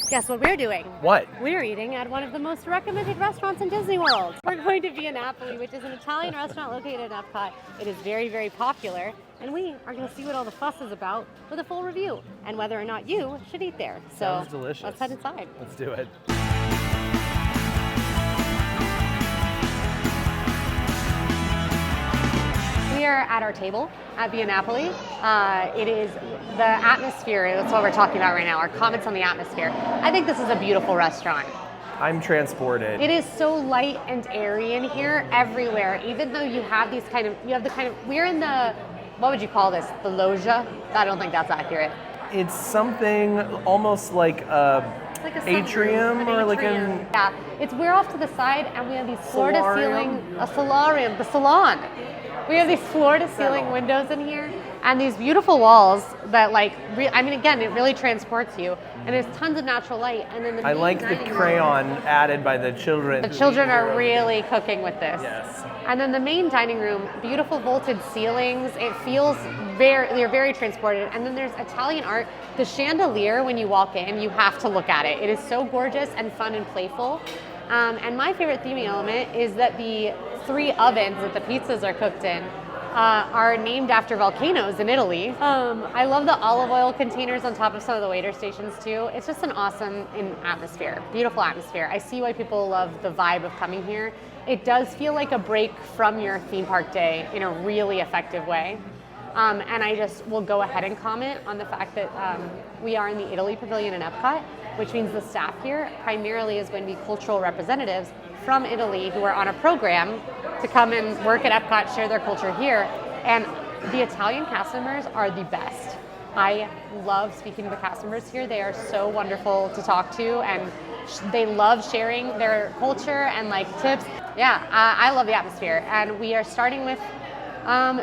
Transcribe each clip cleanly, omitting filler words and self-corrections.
Guess what we're doing? What? We're eating at one of the most recommended restaurants in Disney World. We're going to Via Napoli, which is an Italian restaurant located in Epcot. It is very, very popular, and we are going to see what all the fuss is about with a full review and whether or not you should eat there. So sounds delicious. Let's head inside. Let's do it. We are at our table at Via Napoli. It is the atmosphere, that's what we're talking about right now, our comments on the atmosphere. I think this is a beautiful restaurant. I'm transported. It is so light and airy in here everywhere, even though you have these we're in the, what would you call this? The loggia? I don't think that's accurate. It's something almost like a atrium or like an... Yeah, we're off to the side and we have these floor-to-ceiling, a solarium, the salon. We have these floor-to-ceiling windows in here and these beautiful walls that again, it really transports you. And there's tons of natural light. And then I like the crayon added by the children. The children are really cooking with this. Yes. And then the main dining room, beautiful vaulted ceilings. It feels you're very transported. And then there's Italian art. The chandelier, when you walk in, you have to look at it. It is so gorgeous and fun and playful. And my favorite theming element is that the 3 ovens that the pizzas are cooked in are named after volcanoes in Italy. I love the olive oil containers on top of some of the waiter stations too. It's just an awesome atmosphere, beautiful atmosphere. I see why people love the vibe of coming here. It does feel like a break from your theme park day in a really effective way. And I just will go ahead and comment on the fact that we are in the Italy Pavilion in Epcot, which means the staff here primarily is going to be cultural representatives from Italy who are on a program to come and work at Epcot, share their culture here. And the Italian cast members are the best. I love speaking to the cast members here. They are so wonderful to talk to, and they love sharing their culture and tips. Yeah, I love the atmosphere. And we are starting with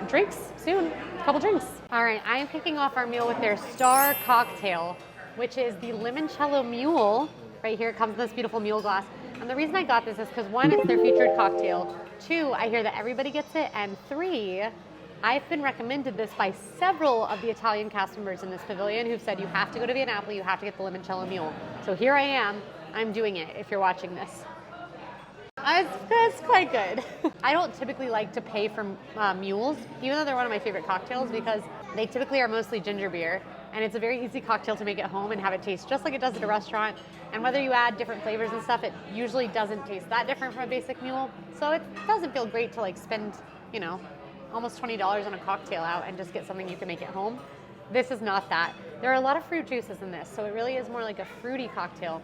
drinks soon, a couple drinks. All right, I am kicking off our meal with their star cocktail, which is the limoncello mule. Right here, it comes in this beautiful mule glass. And the reason I got this is because 1, it's their featured cocktail. 2, I hear that everybody gets it. And 3, I've been recommended this by several of the Italian cast members in this pavilion who've said you have to go to Via Napoli, you have to get the limoncello mule. So here I am, I'm doing it if you're watching this. It's quite good. I don't typically like to pay for mules, even though they're one of my favorite cocktails, because they typically are mostly ginger beer. And it's a very easy cocktail to make at home and have it taste just like it does at a restaurant. And whether you add different flavors and stuff, it usually doesn't taste that different from a basic mule. So it doesn't feel great to spend, almost $20 on a cocktail out and just get something you can make at home. This is not that. There are a lot of fruit juices in this, so it really is more like a fruity cocktail,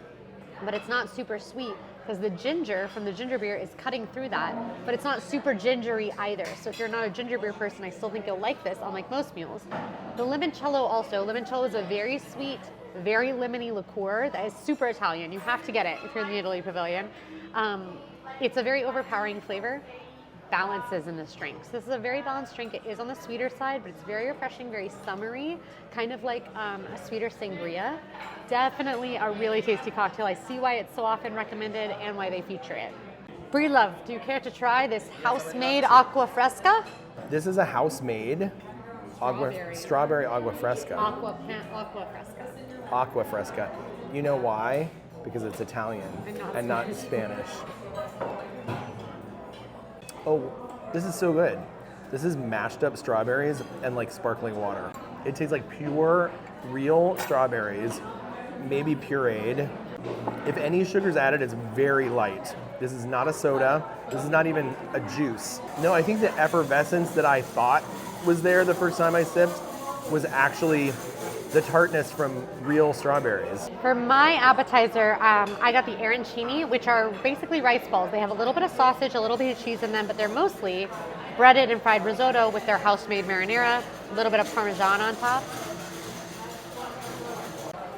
but it's not super sweet because the ginger from the ginger beer is cutting through that, but it's not super gingery either. So if you're not a ginger beer person, I still think you'll like this, unlike most mules. The limoncello is a very sweet, very lemony liqueur that is super Italian. You have to get it if you're in the Italy Pavilion. It's a very overpowering flavor. Balances in this drink. So this is a very balanced drink. It is on the sweeter side, but it's very refreshing, very summery, kind of like a sweeter sangria. Definitely a really tasty cocktail. I see why it's so often recommended and why they feature it. Breedlove, do you care to try this house-made acqua fresca? This is a house-made strawberry acqua fresca. Acqua fresca. Acqua fresca. You know why? Because it's Italian and not Spanish. Oh, this is so good. This is mashed up strawberries and sparkling water. It tastes like pure, real strawberries, maybe pureed. If any sugar's added, it's very light. This is not a soda. This is not even a juice. No, I think the effervescence that I thought was there the first time I sipped was actually the tartness from real strawberries. For my appetizer, I got the arancini, which are basically rice balls. They have a little bit of sausage, a little bit of cheese in them, but they're mostly breaded and fried risotto with their house-made marinara, a little bit of Parmesan on top.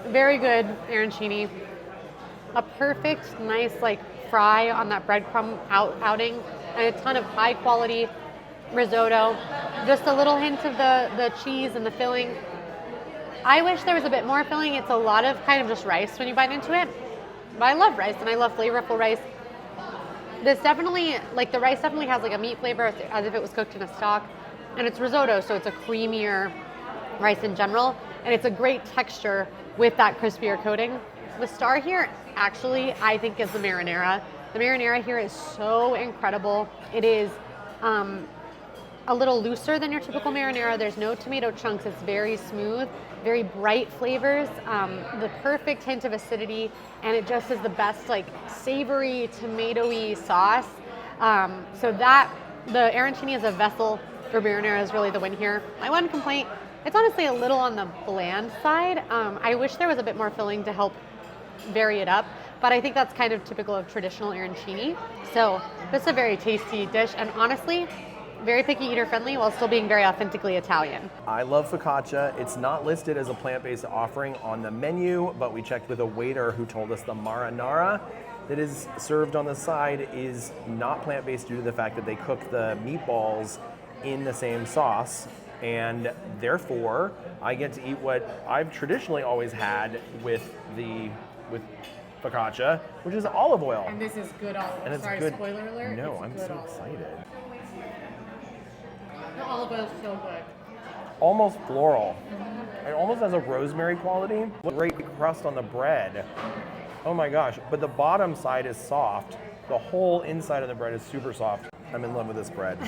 Very good arancini. A perfect, nice fry on that breadcrumb outing, and a ton of high-quality risotto. Just a little hint of the cheese and the filling. I wish there was a bit more filling. It's a lot of kind of just rice when you bite into it. But I love rice, and I love flavorful rice. This definitely, the rice definitely has a meat flavor as if it was cooked in a stock. And it's risotto, so it's a creamier rice in general. And it's a great texture with that crispier coating. The star here, actually, I think is the marinara. The marinara here is so incredible. It is a little looser than your typical marinara. There's no tomato chunks. It's very smooth, very bright flavors, the perfect hint of acidity, and it just is the best like savory, tomatoey sauce. So that, the arancini as a vessel for marinara is really the win here. My one complaint, it's honestly a little on the bland side. I wish there was a bit more filling to help vary it up, but I think that's kind of typical of traditional arancini. So this is a very tasty dish, and honestly, very picky eater friendly while still being very authentically Italian. I love focaccia. It's not listed as a plant-based offering on the menu, but we checked with a waiter who told us the marinara that is served on the side is not plant-based due to the fact that they cook the meatballs in the same sauce, and therefore I get to eat what I've traditionally always had with focaccia, which is olive oil. And this is good olive oil. And it's Sorry, good. spoiler alert. No, it's I'm good so olive. excited. The olive oil is so good. Almost floral. It almost has a rosemary quality. Great crust on the bread. Oh my gosh, but the bottom side is soft. The whole inside of the bread is super soft. I'm in love with this bread.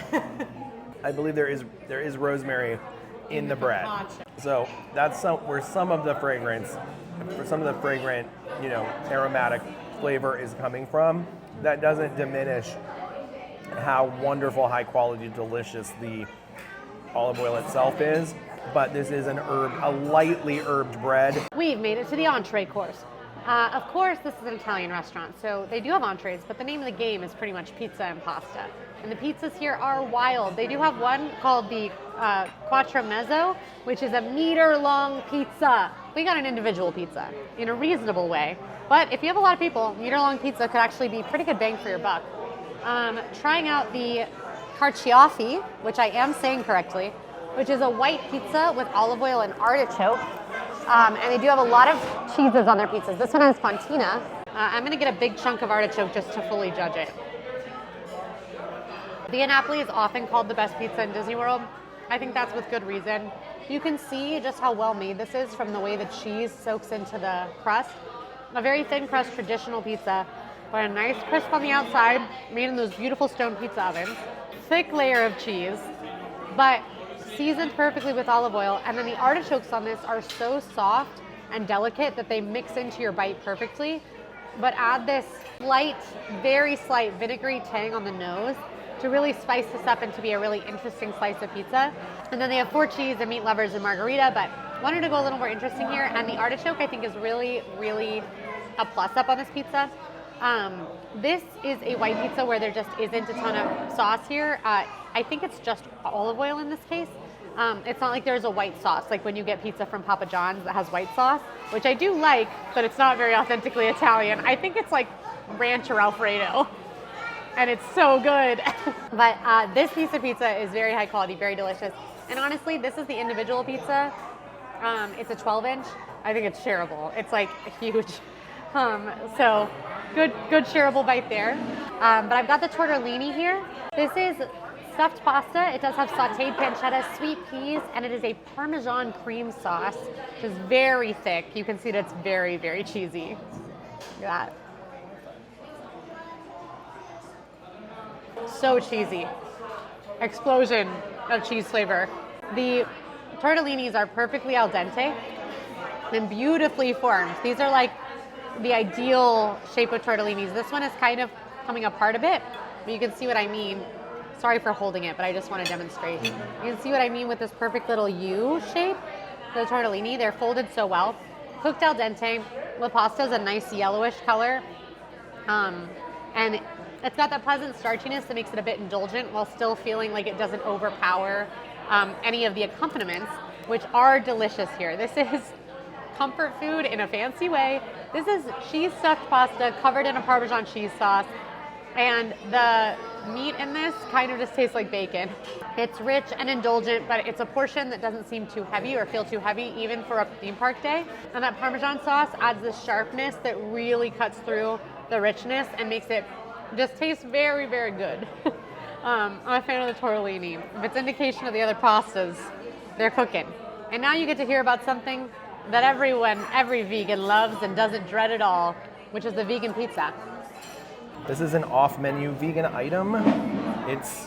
I believe there is rosemary in the bread. So that's where some of the fragrant, aromatic flavor is coming from. That doesn't diminish how wonderful, high quality, delicious the olive oil itself is. But this is a lightly herbed bread. We've made it to the entree course. Of course, this is an Italian restaurant, so they do have entrees, but the name of the game is pretty much pizza and pasta. And the pizzas here are wild. They do have one called the Quattro Mezzo, which is a meter-long pizza. We got an individual pizza in a reasonable way. But if you have a lot of people, meter-long pizza could actually be pretty good bang for your buck. Trying out the carciofi, which I am saying correctly, which is a white pizza with olive oil and artichoke. And they do have a lot of cheeses on their pizzas. This one has fontina. I'm gonna get a big chunk of artichoke just to fully judge it. Via Napoli is often called the best pizza in Disney World. I think that's with good reason. You can see just how well made this is from the way the cheese soaks into the crust. A very thin crust traditional pizza, but a nice crisp on the outside, made in those beautiful stone pizza ovens. Thick layer of cheese, but seasoned perfectly with olive oil, and then the artichokes on this are so soft and delicate that they mix into your bite perfectly, but add this slight, very slight vinegary tang on the nose to really spice this up and to be a really interesting slice of pizza. And then they have 4 cheese and meat lovers and margarita, but wanted to go a little more interesting here, and the artichoke I think is really, really a plus up on this pizza. This is a white pizza where there just isn't a ton of sauce here. I think it's just olive oil in this case. It's not like there's a white sauce, like when you get pizza from Papa John's that has white sauce, which I do like, but it's not very authentically Italian. I think it's like ranch or Alfredo, and it's so good. But this piece of pizza is very high quality, very delicious. And honestly, this is the individual pizza. It's a 12-inch. I think it's shareable. It's like huge. So good shareable bite there. But I've got the tortellini here. This is stuffed pasta. It does have sauteed pancetta, sweet peas, and it is a Parmesan cream sauce, which is very thick. You can see that it's very, very cheesy. Look at that. So cheesy. Explosion of cheese flavor. The tortellinis are perfectly al dente and beautifully formed. These are like the ideal shape of tortellinis. This one is kind of coming apart a bit, but you can see what I mean. Sorry for holding it, but I just want to demonstrate. You can see what I mean with this perfect little U shape, the tortellini. They're folded so well. Cooked al dente. The pasta is a nice yellowish color. And it's got that pleasant starchiness that makes it a bit indulgent while still feeling like it doesn't overpower any of the accompaniments, which are delicious here. This is comfort food in a fancy way. This is cheese stuffed pasta covered in a Parmesan cheese sauce. And the meat in this kind of just tastes like bacon. It's rich and indulgent, but it's a portion that doesn't seem too heavy or feel too heavy even for a theme park day. And that Parmesan sauce adds this sharpness that really cuts through the richness and makes it just taste very, very good. I'm a fan of the tortellini. If it's indication of the other pastas, they're cooking. And now you get to hear about something that every vegan loves and doesn't dread at all, which is the vegan pizza. This is an off-menu vegan item. It's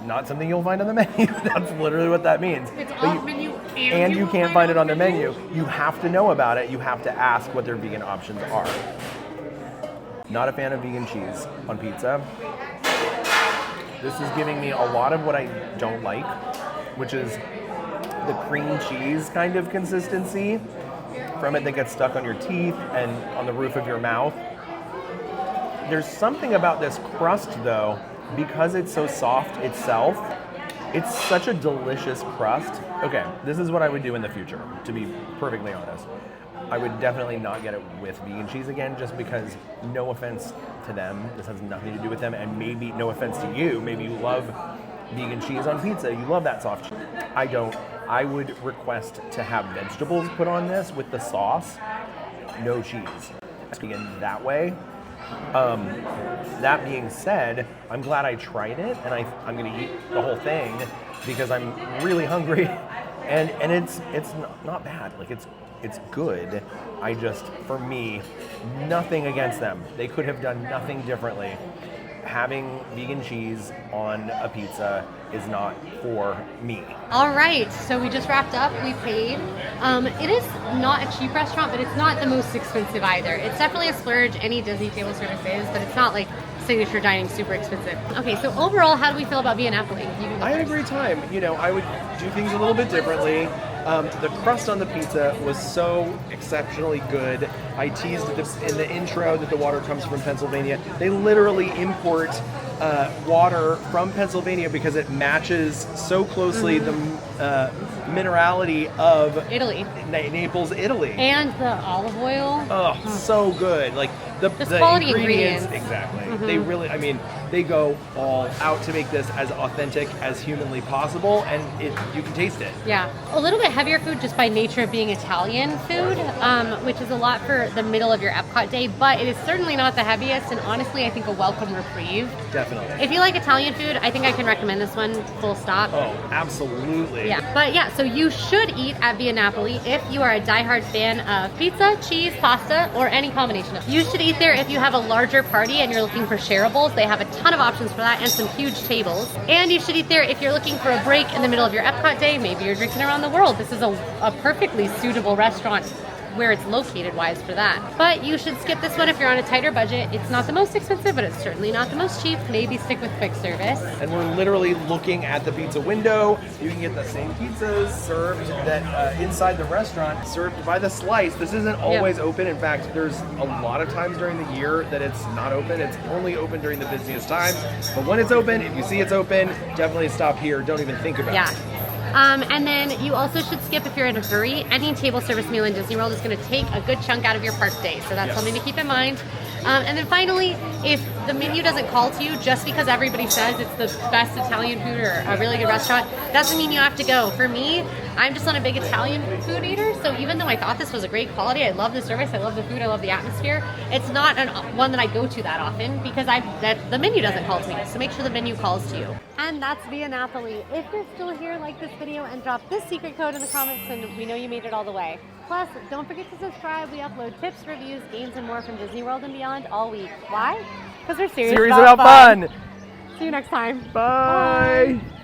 not something you'll find on the menu. That's literally what that means. It's But off menu and you can't find it on the menu. You have to know about it. You have to ask what their vegan options are. Not a fan of vegan cheese on pizza. This is giving me a lot of what I don't like, which is the cream cheese kind of consistency from it that gets stuck on your teeth and on the roof of your mouth. There's something about this crust though, because it's so soft itself, it's such a delicious crust. Okay, this is what I would do in the future, to be perfectly honest. I would definitely not get it with vegan cheese again, just because, no offense to them, this has nothing to do with them, and maybe, no offense to you, maybe you love vegan cheese on pizza, you love that soft cheese. I don't. I would request to have vegetables put on this with the sauce, no cheese. Vegan that way. That being said, I'm glad I tried it, and I'm going to eat the whole thing because I'm really hungry, and it's not bad. Like it's good. I just, for me, nothing against them. They could have done nothing differently. Having vegan cheese on a pizza is not for me. All right, so we just wrapped up. We paid. It is not a cheap restaurant, but it's not the most expensive either. It's definitely a splurge. Any Disney table service is, but it's not like signature dining super expensive. Okay, so overall, how do we feel about Via Napoli? I had a great time. You know, I would do things a little bit differently. The crust on the pizza was so exceptionally good. I teased this in the intro that the water comes from Pennsylvania. They literally import water from Pennsylvania because it matches so closely the minerality of Italy. Naples, Italy. And the olive oil. Oh, so good. Like the quality ingredients. Exactly. They really, I mean, they go all out to make this as authentic as humanly possible, and you can taste it. Yeah. A little bit heavier food just by nature of being Italian food, which is a lot for the middle of your EPCOT day, but it is certainly not the heaviest, and honestly, I think a welcome reprieve. Definitely. If you like Italian food, I think I can recommend this one, full stop. Oh, absolutely. Yeah. But yeah, so you should eat at Via Napoli if you are a diehard fan of pizza, cheese, pasta, or any combination of. You should eat there if you have a larger party and you're looking for shareables. They have a ton of options for that and some huge tables. And you should eat there if you're looking for a break in the middle of your EPCOT day. Maybe you're drinking around the world. This is a perfectly suitable restaurant where it's located wise for that. But you should skip this one if you're on a tighter budget. It's not the most expensive, but it's certainly not the most cheap. Maybe stick with quick service. And we're literally looking at the pizza window. You can get the same pizzas served that inside the restaurant, served by the slice. This isn't always open. In fact, there's a lot of times during the year that it's not open. It's only open during the busiest times. But when it's open, if you see it's open, definitely stop here. Don't even think about it. And then you also should skip if you're in a hurry. Any table service meal in Disney World is going to take a good chunk out of your park day. So that's something to keep in mind. And then finally, if the menu doesn't call to you just because everybody says it's the best Italian food or a really good restaurant, doesn't mean you have to go. For me, I'm just not a big Italian food eater, so even though I thought this was a great quality, I love the service, I love the food, I love the atmosphere, it's not one that I go to that often because the menu doesn't call to me, so make sure the menu calls to you. And that's Via Napoli. If you're still here, like this video and drop this secret code in the comments and we know you made it all the way. Plus, don't forget to subscribe. We upload tips, reviews, games, and more from Disney World and beyond all week. Why? Because we're serious about fun. See you next time. Bye. Bye.